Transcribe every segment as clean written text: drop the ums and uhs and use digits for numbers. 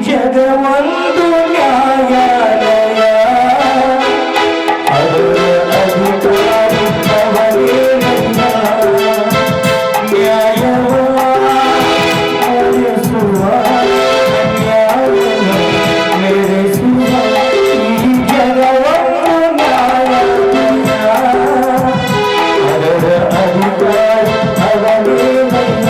ಜಗವಂದು ನ್ಯಾಯಾಲಯ ಅದರ ಅಧಿಕಾರಿ ಅವರೇನಲ್ಲ ನ್ಯಾಯವ ಮೆರೆಸುವ ನ್ಯಾಯವ ಮೆರೆಸುವ ಈ ಜಗವಂದು ನ್ಯಾಯಾಲಯ ಅದರ ಅಧಿಕಾರಿ ಅವರೇನಲ್ಲ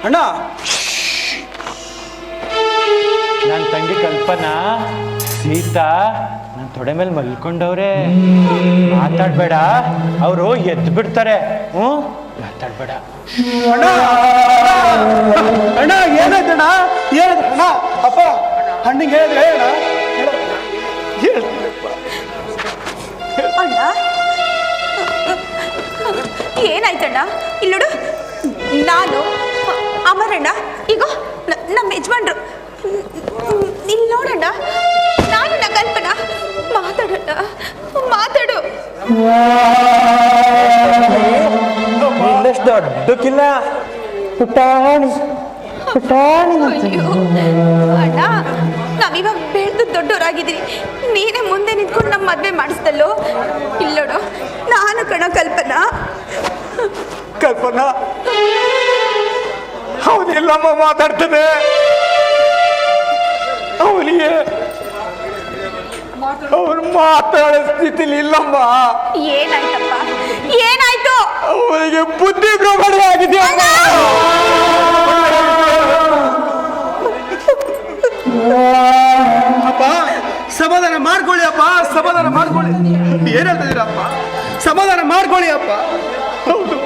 ಅಣ್ಣ, ನನ್ನ ತಂಗಿ ಕಲ್ಪನಾ ಸೀತಾ ನನ್ನ ತೊಡೆ ಮೇಲೆ ಮಲ್ಕೊಂಡವ್ರೆ. ಮಾತಾಡ್ಬೇಡ, ಅವರು ಎದ್ದು ಬಿಡ್ತಾರೆ. ಮಾತಾಡ್ಬೇಡ ಅಣ್ಣ. ಅಣ್ಣ ಏನಾಯ್ತಣ್ಣ? ಅಣ್ಣ ಅಪ್ಪ ಅಣ್ಣಿಗೆ ಹೇಳಿದ್ರೆ ಅಣ್ಣ ಏನಾಯ್ತಣ್ಣ? ಇಲ್ಲೋಡು, ನಾನು ಅಮರಣ್ಣ, ಈಗ ನಮ್ಮ ಯಜಮಾನ್ರು. ಇಲ್ಲಿ ನೋಡಣ್ಣ, ನಾನು ಕಲ್ಪನಾ. ಮಾತಾಡಣ್ಣ, ಮಾತಾಡು. ದೊಡ್ಡಕ್ಕಿಲ್ಲ ಪುಟಾಣಿ ಪುಟಾಣಿ. ಅಣ್ಣ, ನಾವಿವಾಗ ಬೆಳೆದು ದೊಡ್ಡವರಾಗಿದ್ದೀರಿ. ನೀನೇ ಮುಂದೆ ನಿಂತ್ಕೊಂಡು ನಮ್ಮ ಮದುವೆ ಮಾಡಿಸ್ದಲ್ಲೋ. ಇಲ್ಲೋಡು, ನಾನು ಕಣ ಕಲ್ಪನಾ. ಕಲ್ಪನಾ ಅವನೆಲ್ಲಮ್ಮ ಮಾತಾಡ್ತಾನೆ. ಅವನಿಗೆ ಅವನು ಮಾತಾಡೋ ಸ್ಥಿತಿಲಿ ಇಲ್ಲಮ್ಮ. ಏನಾಯ್ತಪ್ಪ? ಏನಾಯ್ತು? ಅವನಿಗೆ ಬುದ್ಧಿ ಭ್ರಮಣೆ ಆಗಿದೆಯಮ್ಮ. ಅಪ್ಪ ಸಮಾಧಾನ ಮಾಡ್ಕೊಳ್ಳಿ ಅಪ್ಪ, ಸಮಾಧಾನ ಮಾಡ್ಕೊಳ್ಳಿ. ಏನ್ ಹೇಳ್ತಿದ್ದೀರಪ್ಪ? ಸಮಾಧಾನ ಮಾಡ್ಕೊಳ್ಳಿ ಅಪ್ಪ. ಹೌದು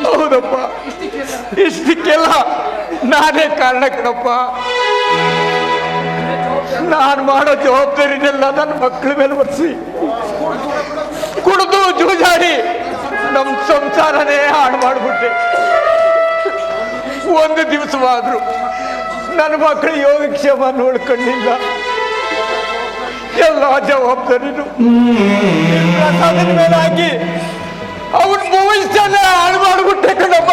ಹೌದಪ್ಪ, ಇಷ್ಟಕ್ಕೆಲ್ಲ ನಾನೇ ಕಾರಣ ಕಣಪ್ಪ. ನಾನು ಮಾಡೋ ಜವಾಬ್ದಾರಿನೆಲ್ಲ ನನ್ನ ಮಕ್ಕಳ ಮೇಲೆ ಒರೆಸಿ ಕುಡಿದು ಜೂಜಾಡಿ ನಮ್ಮ ಸಂಸಾರನೇ ಹಾಳು ಮಾಡಿಬಿಟ್ಟೆ. ಒಂದು ದಿವಸವಾದ್ರು ನನ್ನ ಮಕ್ಕಳ ಯೋಗಕ್ಷೇಮ ನೋಡ್ಕೊಂಡಿಲ್ಲ. ಎಲ್ಲ ಜವಾಬ್ದಾರಿನು ಪ್ರಸಾದದ ಮೇಲೆ ಹಾಕಿ ಅವನ ಭವಿಷ್ಯನೇ ಹಾಳು ಮಾಡಿಬಿಟ್ಟೆ ಕಣಪ್ಪ.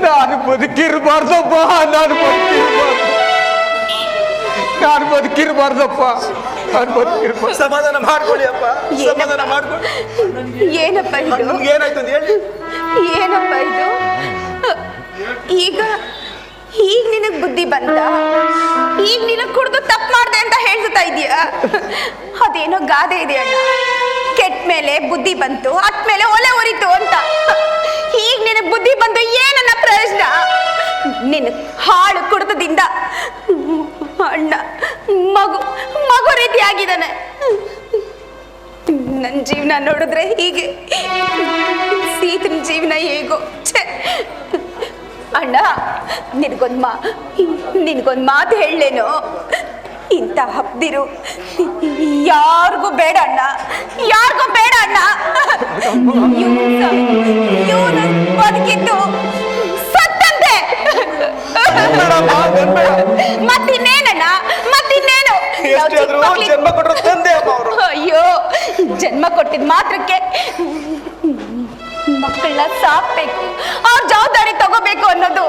ನಾನು ಬದುಕಿರಬಾರ್ದಪ್ಪ, ನಾನು ಬದುಕಿರಬಾರ್ದಪ್ಪ. ಸಮಾಧಾನ ಮಾಡ್ಕೊಳ್ಳಿ ಅಪ್ಪ, ಸಮಾಧಾನ ಮಾಡ್ಕೊಳ್ಳಿ. ಏನಪ್ಪ ಇದು? ಏನಾಯ್ತು ಅಂತ ಹೇಳಿ. ಏನಪ್ಪ ಇದು? ಈಗ ನಿನಗ್ ಬುದ್ಧಿ ಬಂತ? ಈಗ ನಿನಗ್ ಕುಡ್ದು ತಪ್ಪು ಮಾಡ್ದೆ ಅಂತ ಹೇಳ್ತಾ ಇದೀಯ? ಅದೇನೋ ಗಾದೆ ಇದೆ ಅಣ್ಣ, ಕೆಟ್ಟ ಮೇಲೆ ಬುದ್ಧಿ ಬಂತು, ಅಟ್ ಮೇಲೆ ಒಲೆ ಉರಿತು ಅಂತ. ಈಗ ನಿನಗ್ ಬುದ್ಧಿ ಬಂತು, ಏನನ್ನ ಪ್ರಯೋಜನ? ನಿನ್ ಹಾಳು ಕುಡ್ತದಿಂದ ಅಣ್ಣ ಮಗು ರೀತಿ ಆಗಿದ್ದಾನೆ. ನನ್ನ ಜೀವನ ನೋಡಿದ್ರೆ ಹೀಗೆ, ಸೀತನ ಜೀವನ ಹೇಗೋ. ಅಣ್ಣ, ನಿನಗೊಂದು ಮಾತು ಹೇಳಲೇನು? ಇಂಥ ಹಬ್ದಿರು ಯಾರಿಗೂ ಬೇಡ ಅಣ್ಣ, ಯಾರಿಗೂ ಬೇಡ ಅಣ್ಣ. ಇವನು ಬದುಕಿದ್ದು ಸತ್ತಂತೆ. ಮತ್ತಿನ್ನೇನಣ್ಣ, ಮತ್ತಿನ್ನೇನು? ಅಯ್ಯೋ, ಜನ್ಮ ಕೊಟ್ಟಿದ್ ಮಾತ್ರಕ್ಕೆ ಮಕ್ಕಳನ್ನ ಸಾಕ್ಬೇಕು, ಅವ್ರ ಜವಾಬ್ದಾರಿ ತಗೋಬೇಕು ಅನ್ನೋದು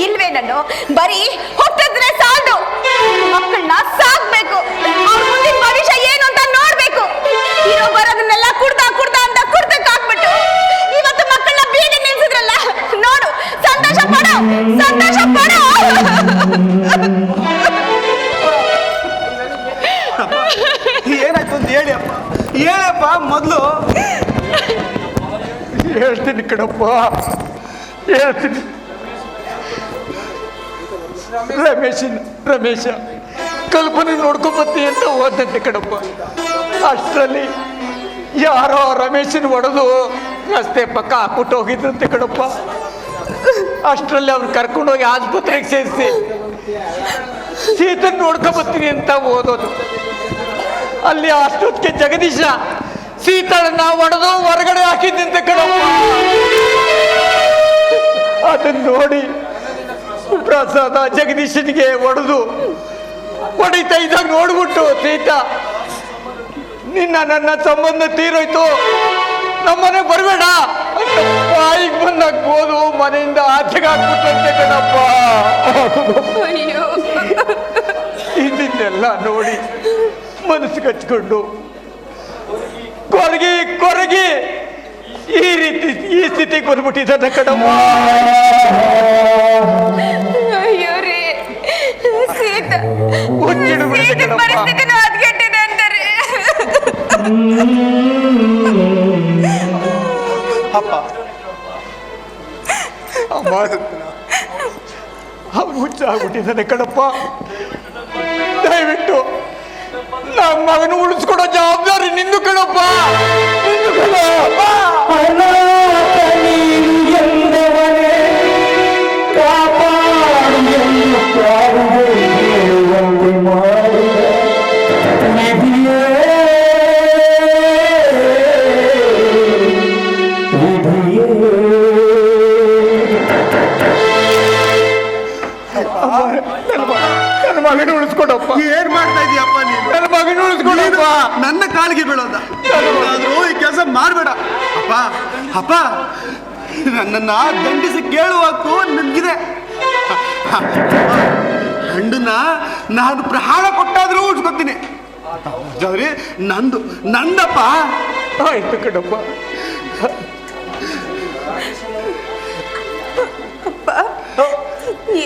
ಇಲ್ವೇ? ನಾನು ಬರೀ ಹುಟ್ಟಿದ್ರೆ ಸಾಲದು, ಮಕ್ಕಳನ್ನ ಸಾಕ್ಬೇಕು, ಅವ್ರ ಮುಂದಿನ ಭವಿಷ್ಯ ಏನು ಅಂತ ನೋಡ್ಬೇಕು. ಇರೋ ಬರೋದನ್ನೆಲ್ಲ ಕುಡ್ದ ಅಂತ ಹೇಳಿಯಪ್ಪ ಹೇಳಪ್ಪ ಮೊದಲು. ಹೇಳ್ತೀನಿ ಕಣಪ್ಪ, ಹೇಳ್ತೀನಿ. ರಮೇಶ ಕಲ್ಪನೆ ನೋಡ್ಕೊಂಬತ್ತಿ ಅಂತ ಹೋದಂತೆ ಕಣಪ್ಪ. ಅಷ್ಟರಲ್ಲಿ ಯಾರೋ ರಮೇಶನ ಹೊಡೆದು ರಸ್ತೆ ಪಕ್ಕ ಹಾಕ್ಬಿಟ್ಟು ಹೋಗಿದ್ರಂತೆ ಕಣಪ್ಪ. ಅಷ್ಟರಲ್ಲಿ ಅವ್ನು ಕರ್ಕೊಂಡೋಗಿ ಆಸ್ಪತ್ರೆಗೆ ಸೇರಿಸಿ ಸೀತನ್ ನೋಡ್ಕೊಂಬತ್ತೀನಿ ಅಂತ ಓದೋದು. ಅಲ್ಲಿ ಅಷ್ಟೊತ್ತಿಗೆ ಜಗದೀಶ ಸೀತಳನ್ನ ಹೊಡೆದು ಹೊರಗಡೆ ಹಾಕಿದ್ದಂತೆ ಕಣಪ್ಪ. ಅದನ್ನ ನೋಡಿ ಪ್ರಸಾದ ಜಗದೀಶನಿಗೆ ಹೊಡಿತಾ ಇದ್ದಾಗ ನೋಡ್ಬಿಟ್ಟು, ಸೀತಾ ನನ್ನ ಸಂಬಂಧ ತೀರೋಯ್ತು, ನಮ್ಮನೆ ಬರಬೇಡ ಅಂತ ಬಾಯಿಗೆ ಬಂದಾಗ ಹೋದು ಮನೆಯಿಂದ ಆಚೆಗೆ ಹಾಕ್ಬಿಟ್ಟಂತೆ ಕಣಪ್ಪ. ಇದನ್ನೆಲ್ಲ ನೋಡಿ ಮನಸ್ಸು ಕಚ್ಕೊಂಡು ಕೊರಗಿ ಈ ಸ್ಥಿತಿಗೆ ಬಂದ್ಬಿಟ್ಟಿದ್ದಾನೆ ಕಣಮ್ಮ. ಅಯ್ಯೋ ರೀ, ಪರಿಸ್ಥಿತಿನೂ ಹದಗೆಟ್ಟಿದೆ ಅಂತಾರೆ. ಅಪ್ಪ ಅಮ್ಮ ಅವ್ನು ಹುಚ್ಚ ಆಗ್ಬಿಟ್ಟಿದ್ದಾನೆ ಕಣಪ್ಪ. ದಯವಿಟ್ಟು ನಮ್ಮ ಮಗನ ಉಳಿಸ್ಕೊಡೋ ಜವಾಬ್ದಾರಿ ನಿಂದು ಕಣಪ್ಪ, ನಿಂದು ಕಣಪ್ಪ. ನನ್ನ ಮಗನ ಉಳಿಸ್ಕೊಡಪ್ಪ. ಏನ್ ಮಾಡ್ತಾ ಇದೀಯಪ್ಪ ನೀನು? ನನ್ನ ಮಗನ ಉಳಿಸ್ಕೊಡಪ್ಪ. ನನ್ನ ಕಾಲಿಗೆ ಬೀಳೋದ ಈ ಕೆಲಸ ಮಾಡ್ಬೇಡ ಅಪ್ಪ. ಅಪ್ಪ ನನ್ನನ್ನ ದಂಡಿಸಿ ಕೇಳುವ ಹಕ್ಕು ನನ್ಗಿದೆ. ಹಣ್ಣನ್ನ ನಾನು ಪ್ರಾಣ ಕೊಟ್ಟಾದ್ರೂ ಉಳಿಸ್ಕೊತೀನಿ. ನಂದಪ್ಪ. ಆಯ್ತು ಕಣಪ್ಪ.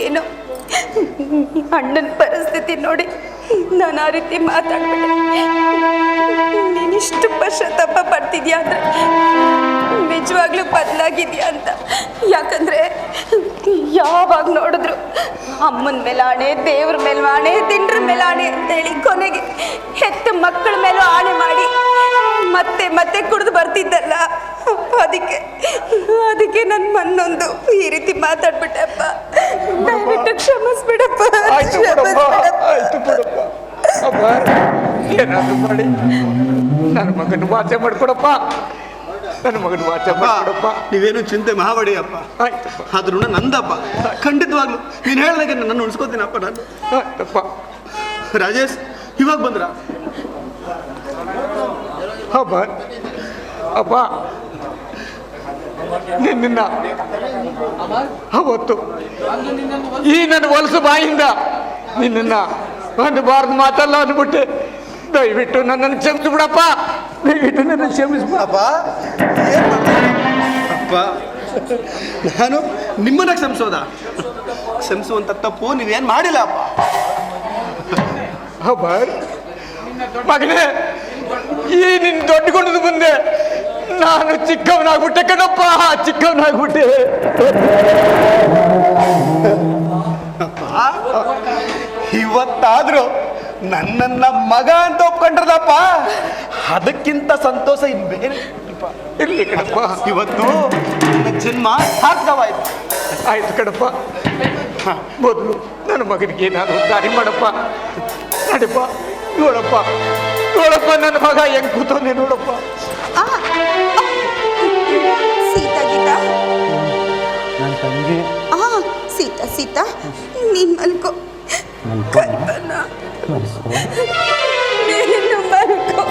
ಏನೋ ಅಣ್ಣನ ಪರಿಸ್ಥಿತಿ ನೋಡಿ ನಾನು ಆ ರೀತಿ ಮಾತಾಡ್ಬಿಟ್ಟೆ. ನೀನಿಷ್ಟು ಪಶ್ಚಾತ್ತಾಪ ಪಡ್ತಿದ್ಯಾ ಅಂದ್ರೆ ನಿಜವಾಗ್ಲೂ ಬದಲಾಗಿದ್ಯಾ ಅಂತ. ಯಾಕಂದ್ರೆ ಯಾವಾಗ ನೋಡಿದ್ರು ಅಮ್ಮನ ಮೇಲೆ ಆಣೆ, ದೇವ್ರ ಮೇಲೆ ಆಣೆ, ದಿಂಡ್ರ ಮೇಲೆ ಆಣೆ ಅಂತೇಳಿ ಕೊನೆಗೆ ಹೆತ್ತ ಮಕ್ಕಳ ಮೇಲೂ ಆಣೆ ಮಾಡಿ ಮತ್ತೆ ಮತ್ತೆ ಕುಡಿದು ಬರ್ತಿದ್ದಲ್ಲ. ಅದಕ್ಕೆ ನನ್ನ ಮನ್ನೊಂದು ಈ ರೀತಿ ಮಾತಾಡ್ಬಿಟ್ಟಪ್ಪ. ದಯವಿಟ್ಟು ಕ್ಷಮಿಸ್ಬಿಡಪ್ಪ. ಆಯ್ತು ಬಿಡಪ್ಪ. ಅಮ್ಮ ಏನಾದ್ರು ಮಾಡಿ ನನ್ನ ಮಗನ ವಾಚ ಮಾಡ್ಕೊಡಪ್ಪ. ನನ್ನ ಮಗನ ವಾಚ ಮಾಡ್ಕೊಡಪ್ಪ. ನೀವೇನು ಚಿಂತೆ ಮಾಡಬೇಡಿ ಅಪ್ಪ. ಆಯ್ತಪ್ಪ. ಆದ್ರೂ ನಂದಪ್ಪ, ಖಂಡಿತವಾಗ್ಲು ನೀನು ಹೇಳ್ದಾಗೆ ನನ್ನ ಉಳಿಸ್ಕೋತೀನಪ್ಪ ನಾನು. ಆಯ್ತಪ್ಪ. ರಾಜೇಶ್ ಇವಾಗ ಬಂದ್ರ? ಅಪ್ಪ ನಿನ್ನ ಅವತ್ತು ಈ ನನ್ನ ಹೊಲಸು ಬಾಯಿಂದ ನಿನ್ನ ಅಂದಬಾರ್ದು ಮಾತಲ್ಲ ಅಂದ್ಬಿಟ್ಟೆ. ದಯವಿಟ್ಟು ನನ್ನನ್ನು ಕ್ಷಮಿಸ್ಬಿಡಪ್ಪ. ದಯವಿಟ್ಟು ನನ್ನ ಕ್ಷಮಿಸ್ಬಿಡಪ್ಪ. ಅಪ್ಪ ನಾನು ನಿಮ್ಮನ್ನ ಕ್ಷಮಿಸುವಂತ ತಪ್ಪು ನೀವೇನ್ ಮಾಡಿಲ್ಲ ಅಪ್ಪ. ಮಗನೇ, ಈ ನಿನ್ ದೊಡ್ಡಗೊಂಡು ಮುಂದೆ ನಾನು ಚಿಕ್ಕವನಾಗ್ಬಿಟ್ಟೆ ಕಣಪ್ಪ, ಚಿಕ್ಕವನಾಗ್ಬಿಟ್ಟೆ. ಇವತ್ತಾದ್ರೂ ನನ್ನನ್ನ ಮಗ ಅಂತ ಒಪ್ಕೊಂಡ್ರದಪ್ಪ, ಅದಕ್ಕಿಂತ ಸಂತೋಷ ಇನ್ ಬೇರೆ ಇರ್ಲಿ ಕಣಪ್ಪ. ಇವತ್ತು ನನ್ನ ಜನ್ಮ ಸಾರ್ಥಕವಾಯ್ತು. ಆಯ್ತು ಕಣಪ್ಪ. ಮೊದಲು ನನ್ನ ಮಗನಿಗೆ ನಾನು ದಾರಿ ಮಾಡಪ್ಪ. ನಡಿಪ್ಪ. ನೋಡಪ್ಪ ನನ್ನ ಮಗ ಹೆಂಗ್ ಕೂತವನೇ ನೋಡಪ್ಪ. ಸೀತಾ ಗೀತಾ, ಸೀತಾ ನೀನ್ ಮಲ್ಕೋ. ಕಲ್ಪನಾ ನೀನು ಮಲ್ಕೋ.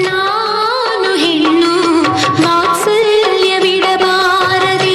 ನಾನು ಹೆಣ್ಣು ವಾತ್ಸಲ್ಯ ಬಿಡಬಾರದೆ.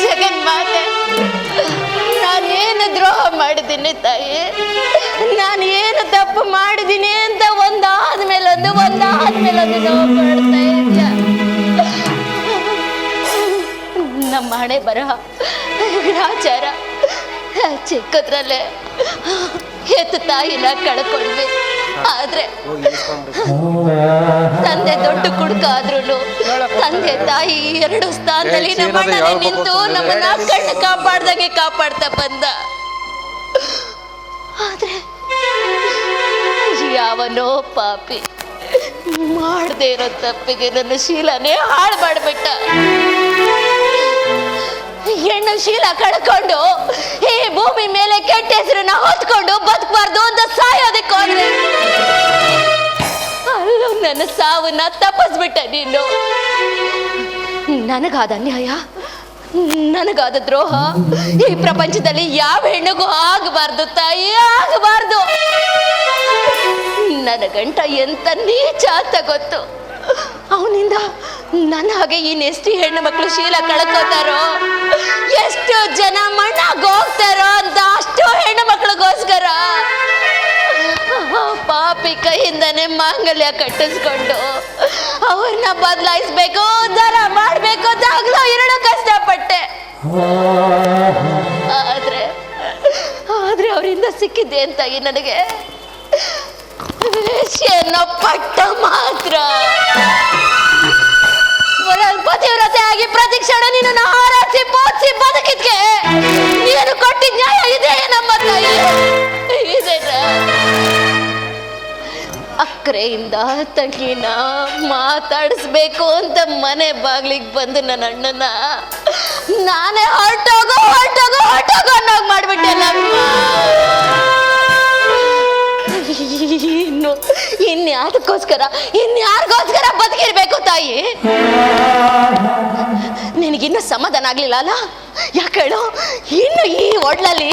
ಜಗನ್ಮಾತೆ, ನಾನೇನು ದ್ರೋಹ ಮಾಡಿದ್ದೀನಿ ತಾಯಿ? ನಾನು ಏನು ತಪ್ಪು ಮಾಡಿದ್ದೀನಿ ಅಂತ ಒಂದಾದ್ಮೇಲೊಂದು ನೋವು ಮಾಡ್ತಾ ಇದೆಯಾ? ನಮ್ಮ ಹಣೆ ಬರಹ ಗ್ರಾಚಾರ, ಚಿಕ್ಕದ್ರಲ್ಲೇ ಹೆತ್ತು ತಾಯಿನ ಕಳ್ಕೊಂಡ್ವಿ. ಆದ್ರೆ ತಂದೆ ದೊಡ್ಡ ಕುಡುಕ ಆದ್ರೂ ತಂದೆ ತಾಯಿ ಎರಡು ಸ್ಥಾನದಲ್ಲಿ ನಮ್ಮಣ್ಣನೇ ನಿಂತು ನಮ್ಮನ್ನ ಕಣ್ಣು ಕಾಪಾಡ್ದಂಗೆ ಕಾಪಾಡ್ತಾ ಬಂದ. ಆದ್ರೆ ಯಾವನೋ ಪಾಪಿ ಮಾಡದೇ ಇರೋ ತಪ್ಪಿಗೆ ನನ್ನ ಶೀಲನೇ ಹಾಳು ಮಾಡ್ಬಿಟ್ಟ. ಹೆಣ್ಣು ಶೀಲ ಕಳ್ಕೊಂಡು ಈ ಭೂಮಿ ಮೇಲೆ ಕೆಟ್ಟ ಹೆಸರನ್ನ ಹೊತ್ಕೊಂಡು ಬದುಕಬಾರ್ದು ಅಂತ ಸಾಯೋದಕ್ಕೆ ಹೋದ್ರೆ ಅಲ್ಲೂ ನನ್ನ ಸಾವನ್ನ ತಪ್ಪಿಸ್ಬಿಟ್ಟ ನೀನು. ನನಗಾದ ಅನ್ಯಾಯ, ನನಗಾದ ದ್ರೋಹ ಈ ಪ್ರಪಂಚದಲ್ಲಿ ಯಾವ ಹೆಣ್ಣಿಗೂ ಆಗಬಾರ್ದು ತಾಯಿ, ಆಗಬಾರ್ದು. ನನ್ನ ಗಂಟ ಎಂತ ನೀಚ ಅಂತ ಗೊತ್ತು. ಅವನಿಂದ ನನ್ನ ಹಾಗೆ ಇನ್ನೆಷ್ಟು ಹೆಣ್ಣು ಮಕ್ಕಳು ಶೀಲ ಕಳ್ಕೋತಾರೋ, ಎಷ್ಟು ಜನ ಮಣ್ಣಾಗ ಹೋಗ್ತಾರೋ ಅಂತ ಅಷ್ಟು ಹೆಣ್ಣು ಮಕ್ಕಳಿಗೋಸ್ಕರ ಪಾಪಿ ಕೈಯಿಂದನೇ ಮಾಂಗಲ್ಯ ಕಟ್ಟಿಸ್ಕೊಂಡು ಅವ್ರನ್ನ ಬದಲಾಯಿಸ್ಬೇಕು, ಉದ್ಧಾರ ಮಾಡ್ಬೇಕು ಅಂತ ಆಗ್ಲೋ ಇರಲು ಕಷ್ಟಪಟ್ಟೆ. ಆದ್ರೆ ಅವರಿಂದ ಸಿಕ್ಕಿದ್ದೆ ಅಂತ ನನಗೆ ವೇಶ್ಯೆಯನ್ನು ಪಟ್ಟ ಮಾತ್ರ. ಪತಿವ್ರತೆ ಆಗಿ ಪ್ರತಿ ಕ್ಷಣ ನಿನ್ನ ಹಾರಾಡಿಸಿ ಪೋಷಿಸಿ ಬದುಕಿದ್ಕೆ ನೀನು ಕೊಟ್ಟಿದ್ದ ನ್ಯಾಯ ಇದೆ ನಮ್ಮ ತಾಯಿ, ಇದೇನ? ಅಕ್ರೆಯಿಂದ ತಂಗಿನ ಮಾತಾಡಿಸ್ಬೇಕು ಅಂತ ಮನೆ ಬಾಗ್ಲಿಗೆ ಬಂದು ನನ್ನ ಅಣ್ಣನ ನಾನೇ ಹೊರಟೋಗೋ ಅನ್ನೋಗ್ ಮಾಡ್ಬಿಟ್ಟೆ. ಇನ್ಯಾರಿಗೋಸ್ಕರ ಬದುಕಿರ್ಬೇಕು ತಾಯಿ? ನಿನಗಿನ್ನೂ ಸಮಾಧಾನ ಆಗ್ಲಿಲ್ಲ ಅಲ್ಲ? ಯಾಕೆ ಹೇಳು, ಇನ್ನು ಈ ಒಡ್ಲಲ್ಲಿ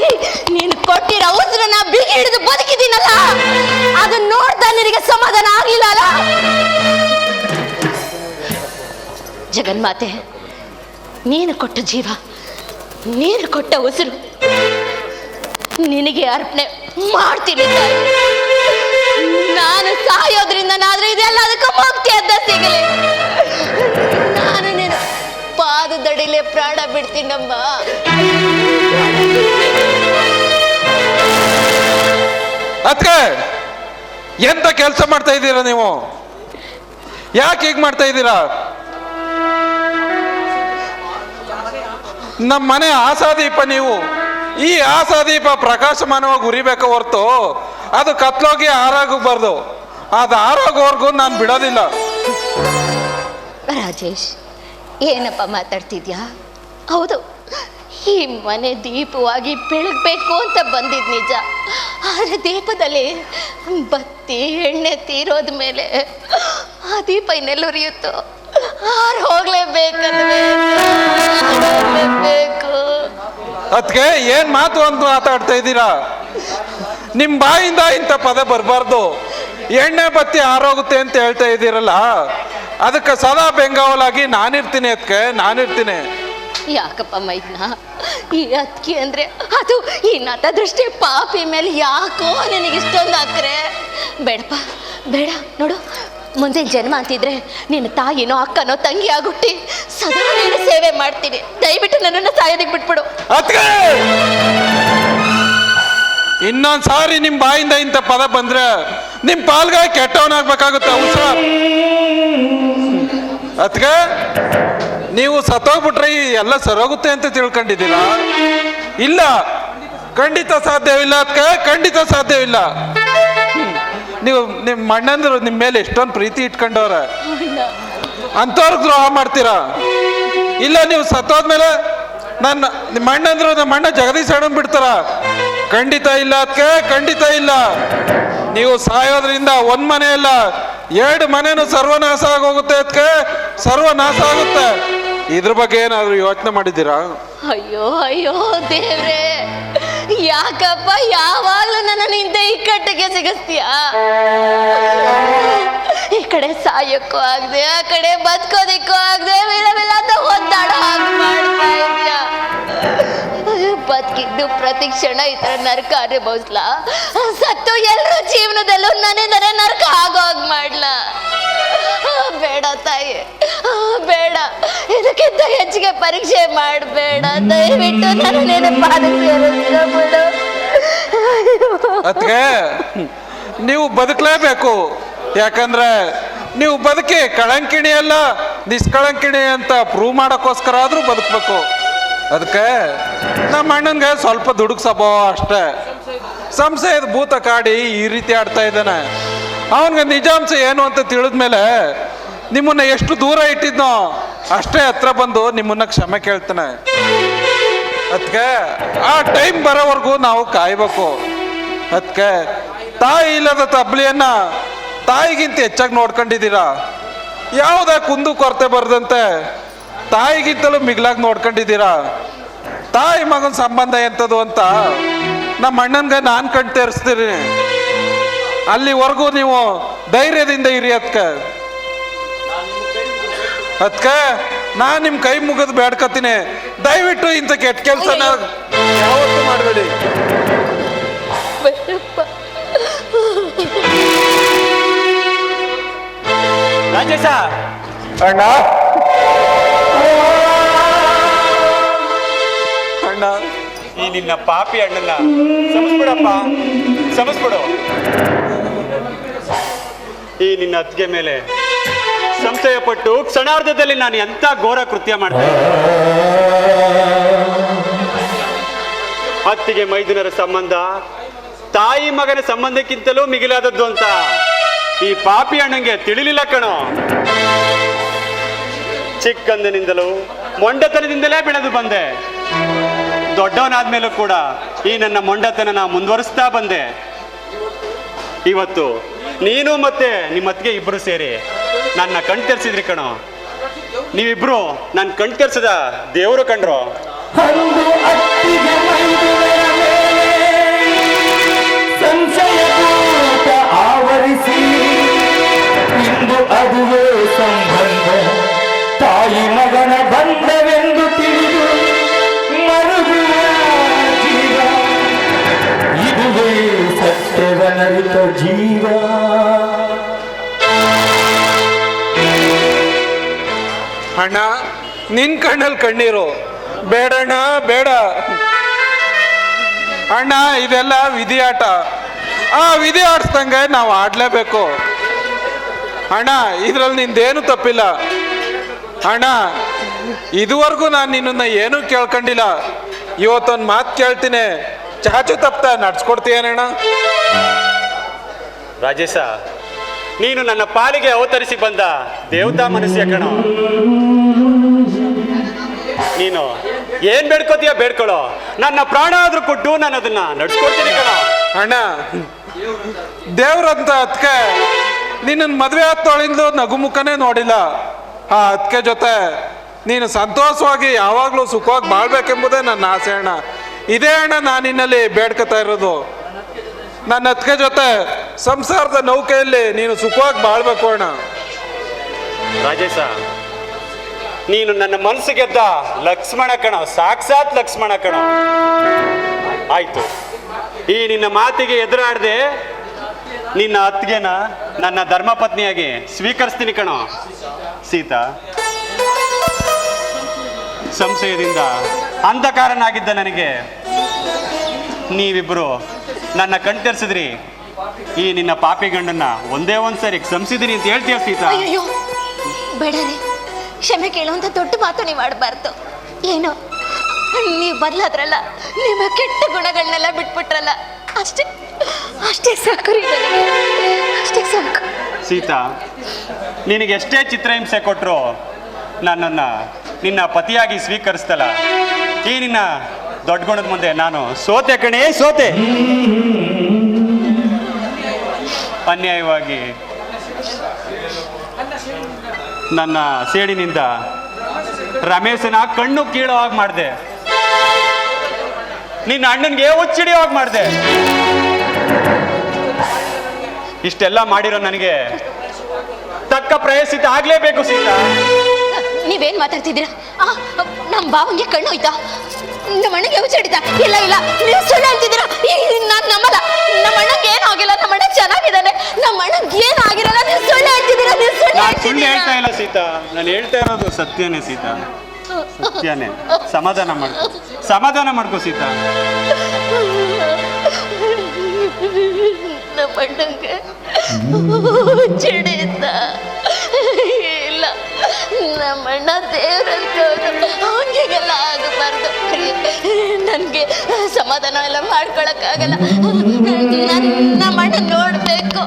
ನೀನು ಕೊಟ್ಟಿರೋ ಉಸಿರನ್ನ ಬಿಗಿ ಹಿಡಿದು ಬದುಕಿದ್ದೀನಲ್ಲ, ಅದನ್ನ ನೋಡ್ತಾ ನಿನಗೆ ಸಮಾಧಾನ ಆಗ್ಲಿಲ್ಲ ಅಲ್ಲ? ಜಗನ್ಮಾತೆ, ನೀನು ಕೊಟ್ಟ ಜೀವ, ನೀನು ಕೊಟ್ಟ ಉಸಿರು ನಿನಗೆ ಅರ್ಪಣೆ ಮಾಡ್ತೀನಿ ತಾಯಿ. ನಾನು ಸಾಯೋದ್ರಿಂದನಾದ್ರೂ ಇದೆಲ್ಲದಕ್ಕೂ ಮುಕ್ತಿ ಅಂತ ಸಿಗಲಿ. ನಾನು ನೀನು ಪಾದದಡಿಲೆ ಪ್ರಾಣ ಬಿಡ್ತೀನಮ್ಮ. ಅದ್ಕೆ ಎಂತ ಕೆಲಸ ಮಾಡ್ತಾ ಇದ್ದೀರಾ ನೀವು? ಯಾಕೆ ಹೀಗೆ ಮಾಡ್ತಾ ಇದ್ದೀರಾ? ನಮ್ಮ ಮನೆ ಆಸಾದೀಪ ನೀವು. ಈ ಆಸಾದೀಪ ಪ್ರಕಾಶಮಾನವಾಗಿ ಉರಿಬೇಕು ಹೊರತು ಅದು ಕತ್ಲೋಗಿ ಆರಾಗಬಾರ್ದು. ಅದು ಆರೋಗೋವರೆಗೂ ನಾನು ಬಿಡೋದಿಲ್ಲ. ರಾಜೇಶ್, ಏನಪ್ಪ ಮಾತಾಡ್ತಿದ್ಯಾ? ಹೌದು, ಈ ಮನೆ ದೀಪವಾಗಿ ಬೆಳಗ್ಬೇಕು ಅಂತ ಬಂದಿದ್ ನಿಜ. ಆದರೆ ದೀಪದಲ್ಲಿ ಬತ್ತಿ ಎಣ್ಣೆ ತೀರೋದ ಮೇಲೆ ಆ ದೀಪ ಇನ್ನೆಲ್ಲುರಿಯುತ್ತೋ? ಆರು ಹೋಗ್ಲೇಬೇಕು. ಅದಕ್ಕೆ ಏನ್ ಮಾತು ಅಂತ ಮಾತಾಡ್ತಾ ಇದ್ದೀರಾ? ನಿಮ್ ಬಾಯಿಂದ ಇಂಥ ಪದ ಬರಬಾರ್ದು. ಎಣ್ಣೆ ಬತ್ತಿ ಆರೋಗುತ್ತೆ ಅಂತ ಹೇಳ್ತಾ ಇದ್ದೀರಲ್ಲ, ಅದಕ್ಕೆ ಸದಾ ಬೆಂಗಾವಲಾಗಿ ನಾನಿರ್ತೀನಿ. ಅದಕ್ಕೆ ನಾನಿರ್ತೀನಿ. ಯಾಕಪ್ಪ ಮೈದ್ನ, ಈ ಅದ್ಕೆ ಅಂದ್ರೆ ಅದು ಈ ನತ ದೃಷ್ಟಿ ಪಾಪಿ ಮೇಲೆ ಯಾಕೋ ನಿನಗೆ ಇಷ್ಟೊಂದು ಹಾಕ್ರೆ? ಬೇಡಪ್ಪ ಬೇಡ. ನೋಡು, ಮುಂದೆ ಜನ್ಮ ಅಂತಿದ್ರೆ ನಿನ್ನ ತಾಯಿನೋ ಅಕ್ಕನೋ ತಂಗಿ ಆಗುಟ್ಟಿ ಸದಾ ನೀನು ಸೇವೆ ಮಾಡ್ತೀನಿ. ದಯವಿಟ್ಟು ನನ್ನನ್ನು ಸಾಯೋದಕ್ಕೆ ಬಿಟ್ಬಿಡು. ಇನ್ನೊಂದ್ ಸಾರಿ ನಿಮ್ ಬಾಯಿಂದ ಇಂಥ ಪದ ಬಂದ್ರೆ ನಿಮ್ ಪಾಲ್ಗಾಯಿ ಕೆಟ್ಟವನಾಗ್ಬೇಕಾಗುತ್ತೆ. ಅವಸರ ಅದ್ಕ ನೀವು ಸತ್ತೋಗ್ಬಿಟ್ರೆ ಎಲ್ಲ ಸರೋಗುತ್ತೆ ಅಂತ ತಿಳ್ಕೊಂಡಿದ್ದೀರಾ? ಇಲ್ಲ, ಖಂಡಿತ ಸಾಧ್ಯವಿಲ್ಲ. ಅದಕ್ಕೆ ಖಂಡಿತ ಸಾಧ್ಯವಿಲ್ಲ. ನೀವು ನಿಮ್ಮ ಅಣ್ಣಂದ್ರು ನಿಮ್ಮ ಮೇಲೆ ಎಷ್ಟೊಂದು ಪ್ರೀತಿ ಇಟ್ಕೊಂಡವ್ರ, ಅಂಥವ್ರಿಗೆ ದ್ರೋಹ ಮಾಡ್ತೀರಾ? ಇಲ್ಲ, ನೀವು ಸತ್ತೋದ್ಮೇಲೆ ನಿಮ್ಮ ಅಣ್ಣಂದ್ರು ನಮ್ಮ ಅಣ್ಣ ಜಗದೀಶ್ ಅಣ್ಣನ್ ಬಿಡ್ತಾರ? ಖಂಡಿತ ಇಲ್ಲ. ಅದಕ್ಕೆ ಖಂಡಿತ ಇಲ್ಲ. ನೀವು ಸಾಯೋದ್ರಿಂದ ಒಂದ್ ಮನೆ ಅಲ್ಲ, 2 ಮನೆನೂ ಸರ್ವನಾಶ ಆಗೋಗುತ್ತೆ. ಅದಕ್ಕೆ ಸರ್ವನಾಶ ಆಗುತ್ತೆ. ಇದ್ರ ಬಗ್ಗೆ ಏನಾದ್ರು ಯೋಚನೆ ಮಾಡಿದ್ದೀರಾ? ಅಯ್ಯೋ ಅಯ್ಯೋ ದೇವ್ರೆ, ಯಾಕಪ್ಪ ಯಾವಾಗ್ಲೂ ನನ್ನ ನಿಂದ ಇಕ್ಕಟ್ಟಿಗೆ ಸಿಗಿಸ್ತೀಯಾ? ಈ ಕಡೆ ಸಾಯಕ್ಕೂ ಆಗದೆ, ಆ ಕಡೆ ಬದುಕೋದಿಕ್ಕೂ ಆಗದೆ, ವಿಲ ವಿಲ ಅಂತ ಒದ್ದಾಡೋ ಹಾಗೆ ಮಾಡ್ತಾ ಇದೀಯ. ಇದ್ದು ಪ್ರತಿ ಕ್ಷಣ ಈ ಥರ ನರಕ ಅನುಭವಿಸ್ಲ, ಸತ್ತು ಎಲ್ಲರ ಜೀವನದಲ್ಲೂ ನನ್ನಿಂದನೇ ನರಕ ಆಗೋಗ್ ಮಾಡ್ಲ. ಬೇಡ ತಾಯಿ, ಬೇಡ, ಇದಕ್ಕಿಂತ ಹೆಚ್ಚಿಗೆ ಪರೀಕ್ಷೆ ಮಾಡಬೇಡ. ದಯವಿಟ್ಟು ನಾನು ನಿನ್ನ ಪಾದಕ್ಕೆ ಸೇರಿಸ್ಕೊಂಡ್ಬಿಡು. ಅದಕ್ಕೆ ನೀವು ಬದುಕಲೇಬೇಕು. ಯಾಕಂದ್ರೆ ನೀವು ಬದುಕಿ ಕಳಂಕಿಣಿ ಅಲ್ಲ ನಿಷ್ಕಳಂಕಿಣಿ ಅಂತ ಪ್ರೂವ್ ಮಾಡೋಕ್ಕೋಸ್ಕರ ಆದ್ರೂ ಬದುಕಬೇಕು. ಅದಕ್ಕೆ ನಮ್ಮ ಅಣ್ಣನ್ಗೆ ಸ್ವಲ್ಪ ದುಡುಕ್ ಸ್ವಭಾವ ಅಷ್ಟೇ. ಸಂಶಯದ ಭೂತ ಕಾಡಿ ಈ ರೀತಿ ಆಡ್ತಾ ಇದ್ದಾನೆ. ಅವನ್ಗೆ ನಿಜಾಂಶ ಏನು ಅಂತ ತಿಳಿದ್ಮೇಲೆ ನಿಮ್ಮನ್ನ ಎಷ್ಟು ದೂರ ಇಟ್ಟಿದ್ನೋ ಅಷ್ಟೇ ಹತ್ರ ಬಂದು ನಿಮ್ಮನ್ನ ಕ್ಷಮೆ ಕೇಳ್ತಾನೆ. ಅದಕ್ಕೆ ಆ ಟೈಮ್ ಬರೋವರೆಗೂ ನಾವು ಕಾಯ್ಬೇಕು. ಅದಕ್ಕೆ ತಾಯಿ ಇಲ್ಲದ ತಬ್ಲಿಯನ್ನ ತಾಯಿಗಿಂತ ಹೆಚ್ಚಾಗಿ ನೋಡ್ಕೊಂಡಿದ್ದೀರಾ. ಯಾವುದೇ ಕುಂದು ಕೊರತೆ ಬರದಂತೆ ತಾಯಿಗಿಂತಲೂ ಮಿಗ್ಲಾಗಿ ನೋಡ್ಕೊಂಡಿದ್ದೀರಾ. ತಾಯಿ ಮಗನ ಸಂಬಂಧ ಎಂಥದ್ದು ಅಂತ ನಮ್ಮ ಅಣ್ಣನ್ಗೆ ನಾನು ಕಣ್ ತೇರಿಸ್ತೀನಿ. ಅಲ್ಲಿವರೆಗೂ ನೀವು ಧೈರ್ಯದಿಂದ ಇರಿ. ಅದಕ್ಕೆ ನಾನು ನಿಮ್ಮ ಕೈ ಮುಗಿದು ಬೇಡ್ಕತೀನಿ, ದಯವಿಟ್ಟು ಇಂಥ ಕೆಟ್ಟ ಕೆಲಸನ ಯಾವತ್ತೂ ಮಾಡಬೇಡಿ. ರಾಜೇಶ, ಅಣ್ಣ ಅಣ್ಣ, ಈ ನಿನ್ನ ಪಾಪಿ ಅಣ್ಣನ್ನ ಸಮಸ್ಬಿಡಪ್ಪ, ಸಮಸ್ಬಿಡು. ಈ ನಿನ್ನ ಅತ್ತಿಗೆ ಮೇಲೆ ಸಂಶಯ ಪಟ್ಟು ಕ್ಷಣಾರ್ಧದಲ್ಲಿ ನಾನು ಎಂತ ಘೋರ ಕೃತ್ಯ ಮಾಡ್ತೇನೆ. ಅತ್ತಿಗೆ ಮೈದುನರ ಸಂಬಂಧ ತಾಯಿ ಮಗನ ಸಂಬಂಧಕ್ಕಿಂತಲೂ ಮಿಗಿಲಾದದ್ದು ಅಂತ ಈ ಪಾಪಿ ಅಣ್ಣಂಗೆ ತಿಳಿಲಿಲ್ಲ ಕಣೋ. ಚಿಕ್ಕಂದಿನಿಂದಲೂ ಮೊಂಡತನದಿಂದಲೇ ಬೆಳೆದು ಬಂದೆ. ದೊಡ್ಡವನಾದ್ಮೇಲೂ ಕೂಡ ಈ ನನ್ನ ಮೊಂಡತನ ಮುಂದುವರಿಸ್ತಾ ಬಂದೆ. ಇವತ್ತು ನೀನು ಮತ್ತೆ ನಿಮ್ಮ ಅತ್ತಿಗೆ ಇಬ್ರು ಸೇರಿ ನನ್ನ ಕಣ್ ತೆರ್ಸಿದ್ರಿ ಕಣೋ. ನೀವಿಬ್ರು ನನ್ನ ಕಣ್ ತೆರ್ಸದ ದೇವರು ಕಂಡ್ರು. ಆವರಿಸಿ ಇಂದು ಅದುವೇ ಸಂಬಂಧ, ತಾಯಿ ಮಗನ ಬಂಧವೆಂದು ತಿಳಿದು ಮರುಗುವ ಜೀವ, ಇದುವೇ ಸತ್ಯವನರಿತ ಜೀವ. ಅಣ್ಣ, ನಿನ್ ಕಣ್ಣಲ್ಲಿ ಕಣ್ಣೀರು ಬೇಡಣ್ಣ, ಬೇಡ ಅಣ್ಣ. ಇದೆಲ್ಲ ವಿಧಿ ಆಟ. ಆ ವಿಧಿ ಆಡಿಸ್ದಂಗೆ ನಾವು ಆಡ್ಲೇಬೇಕು ಅಣ್ಣ. ಇದ್ರಲ್ಲಿ ನಿಂದೇನು ತಪ್ಪಿಲ್ಲ ಅಣ್ಣ. ಇದುವರೆಗೂ ನಾನು ನಿನ್ನನ್ನ ಏನೂ ಕೇಳ್ಕೊಂಡಿಲ್ಲ. ಇವತ್ತೊಂದು ಮಾತು ಕೇಳ್ತೀನಿ, ಚಾಚು ತಪ್ಪ ನಡ್ಸ್ಕೊಡ್ತೀಯನಣ್ಣ? ರಾಜೇಶ, ನೀನು ನನ್ನ ಪಾಲಿಗೆ ಅವತರಿಸಿ ಬಂದ ದೇವತಾ ಮನಸ್ಸಿಯ ಕಣೋ. ನೀನು ಏನ್ ಬೇಡ್ಕೋತೀಯ ಬೇಡ್ಕೊಳ್ಳೋ, ನನ್ನ ಪ್ರಾಣ ಆದ್ರೂ ಕೊಟ್ಟು ನಾನು ಅದನ್ನ ನಡ್ಸ್ಕೊಡ್ತೀನಿ ಕಣೋ. ಅಣ್ಣ, ದೇವ್ರಂತ ಅದಕ್ಕೆ ನಿನ್ನ ಮದುವೆ ಆದವಳಿಂದ ನಗುಮುಖನೇ ನೋಡಿಲ್ಲ. ಆ ಅದಕ್ಕೆ ಜೊತೆ ನೀನು ಸಂತೋಷವಾಗಿ ಯಾವಾಗಲೂ ಸುಖವಾಗಿ ಬಾಳ್ಬೇಕೆಂಬುದೇ ನನ್ನ ಆಸೆ ಅಣ್ಣ. ಇದೇ ಅಣ್ಣ ನಾನು ನಿನ್ನಲ್ಲಿ ಬೇಡ್ಕೊತಾ ಇರೋದು. ನನ್ನ ಅದಕ್ಕೆ ಜೊತೆ ಸಂಸಾರದ ನೌಕೆಯಲ್ಲಿ ನೀನು ಸುಖವಾಗಿ ಬಾಳ್ಬೇಕು ಅಣ್ಣ. ರಾಜೇಶ, ನೀನು ನನ್ನ ಮನಸ್ಸು ಗೆದ್ದ ಲಕ್ಷ್ಮಣ ಕಣೋ, ಸಾಕ್ಷಾತ್ ಲಕ್ಷ್ಮಣ ಕಣೋ. ಆಯ್ತು, ಈ ನಿನ್ನ ಮಾತಿಗೆ ಎದುರಾಡದೆ ನಿನ್ನ ಅತ್ತಿಗೆನ ನನ್ನ ಧರ್ಮಪತ್ನಿಯಾಗಿ ಸ್ವೀಕರಿಸ್ತೀನಿ ಕಣೋ. ಸೀತಾ, ಸಂಶಯದಿಂದ ಅಂಧಕಾರನಾಗಿದ್ದ ನನಗೆ ನೀವಿಬ್ರು ನನ್ನ ಕಣ್ತರಿಸಿದ್ರಿ. ಈ ನಿನ್ನ ಪಾಪಿ ಗಂಡನ್ನ ಒಂದೇ ಒಂದ್ಸರಿ ಕ್ಷಮಿಸಿದೀನಿ ಅಂತ ಹೇಳ್ತೀಯ ಸೀತಾ? ಅಯ್ಯೋ ಬೇಡ ರೀ, ಕ್ಷಮೆ ಕೇಳುವಂತ ದೊಡ್ಡ ಮಾತು ನೀವು ಆಡಬಾರ್ದು. ಏನೋ ನೀವು ಬದಲಾದ್ರಲ್ಲ, ನಿಮ್ಮ ಕೆಟ್ಟ ಗುಣಗಳನ್ನೆಲ್ಲ ಬಿಟ್ಬಿಟ್ರಲ್ಲ, ಅಷ್ಟೇ ಅಷ್ಟೇ ಸಾಕು ರೀ ನನಗೆ, ಅಷ್ಟೇ ಸಾಕು. ಸೀತಾ, ನಿನಗೆ ಎಷ್ಟೇ ಚಿತ್ರಹಿಂಸೆ ಕೊಟ್ಟರು ನನ್ನನ್ನು ನಿನ್ನ ಪತಿಯಾಗಿ ಸ್ವೀಕರಿಸ್ತಲ್ಲ. ಈ ನಿನ್ನ ದೊಡ್ಡ ಗುಣದ ಮುಂದೆ ನಾನು ಸೋತೆ ಕಣೇ, ಸೋತೆ. ಅನ್ಯಾಯವಾಗಿ ನನ್ನ ಸೇಡಿನಿಂದ ರಮೇಶನ ಕಣ್ಣು ಕೀಳೋ ಹಾಗೆ ಮಾಡಿದೆ. ನಿನ್ನ ಅಣ್ಣನಿಗೆ ಹುಚ್ಚಿಡಿಯೋ ಹಾಗೆ ಮಾಡಿದೆ. ಇಷ್ಟೆಲ್ಲ ಮಾಡಿರೋ ನನಗೆ ತಕ್ಕ ಪ್ರಾಯಶ್ಚಿತ್ತ ಆಗ್ಲೇಬೇಕು ಸೀತಾ. ನೀವೇನ್ ಮಾತಾಡ್ತಿದ್ದೀರಾ? ನಮ್ಮ ಬಾವಂಗೆ ಕಣ್ಣು ಹೋಯ್ತಾ? ನಮ್ಮ ಅಣ್ಣಗೆ ಹುಚ್ಚಿಡಿತ? ಇಲ್ಲ ಇಲ್ಲ, ನೀವು ಸುಳ್ಳು ಹೇಳ್ತಿದ್ದೀರಾ. ನಾನು ನಂಬಲ್ಲ. ನಮ್ಮ ಅಣ್ಣಗೆ ಏನೂ ಆಗಿಲ್ಲ, ನಮ್ಮ ಅಣ್ಣ ಚೆನ್ನಾಗಿದ್ದಾನೆ. ನಮ್ಮ ಅಣ್ಣಗೆ ಏನೂ ಆಗಿರಲ್ಲ, ನೀವು ಸುಳ್ಳು ಹೇಳ್ತಿದ್ದೀರಾ, ನೀವು ಸುಳ್ಳು ನಾನು ಸುಳ್ಳು ಹೇಳ್ತಾ ಹೇಳ್ತಿದ್ದೀರಾ. ಇಲ್ಲ ಸೀತಾ, ನಾನು ಹೇಳ್ತಾ ಇರೋದು ಸತ್ಯನೇ ಸೀತಾ, ಸತ್ಯನೇ. ಸಮಾಧಾನ ಮಾಡ್ಕೋ ಸೀತಾ. ನಮ್ಮ ಅಣ್ಣಂಗೆ ಹುಚ್ಚಿಡಿತ? ಇಲ್ಲ, ನಮ್ಮ ಅಣ್ಣ ದೇವ್ರಂತವ್ರು, ಹಂಗೆಲ್ಲ ಆಗಬಾರ್ದು. ನನಗೆ ಸಮಾಧಾನ ಎಲ್ಲ ಮಾಡ್ಕೊಳಕ್ಕಾಗಲ್ಲ. ನಮ್ಮ ಅಣ್ಣ ನೋಡ್ಬೇಕು,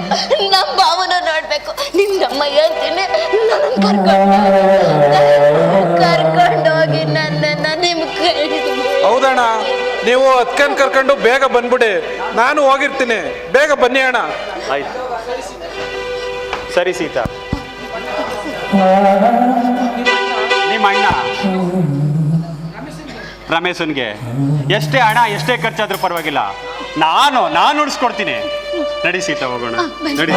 ನಮ್ಮ ಭಾವನ ನೋಡ್ಬೇಕು. ನಿನ್ನಮ್ಮ ಹೇಳ್ತೀನಿ, ನನ್ನ ಕರ್ಕೊಂಡೋಗಿ ನನ್ನನ್ನು ನಿಮ್ಮ ಕೈ ಹೌದಣ್ಣ, ನೀವು ಅದ್ಕನ್ ಕರ್ಕೊಂಡು ಬೇಗ ಬಂದ್ಬಿಡಿ, ನಾನು ಹೋಗಿರ್ತೀನಿ. ಬೇಗ ಬನ್ನಿ ಅಣ್ಣ. ಆಯ್ತು, ಸರಿ ಸೀತಾ. ನಿಮ್ಮ ಅಣ್ಣ ರಮೇಶನ್ಗೆ ಎಷ್ಟೇ ಹಣ ಎಷ್ಟೇ ಖರ್ಚಾದ್ರೂ ಪರವಾಗಿಲ್ಲ, ನಾನು ಉಳಿಸ್ಕೊಡ್ತೀನಿ. ನಡಿ ಸೀತಾ, ಹೋಗೋಣ. ನಡಿ.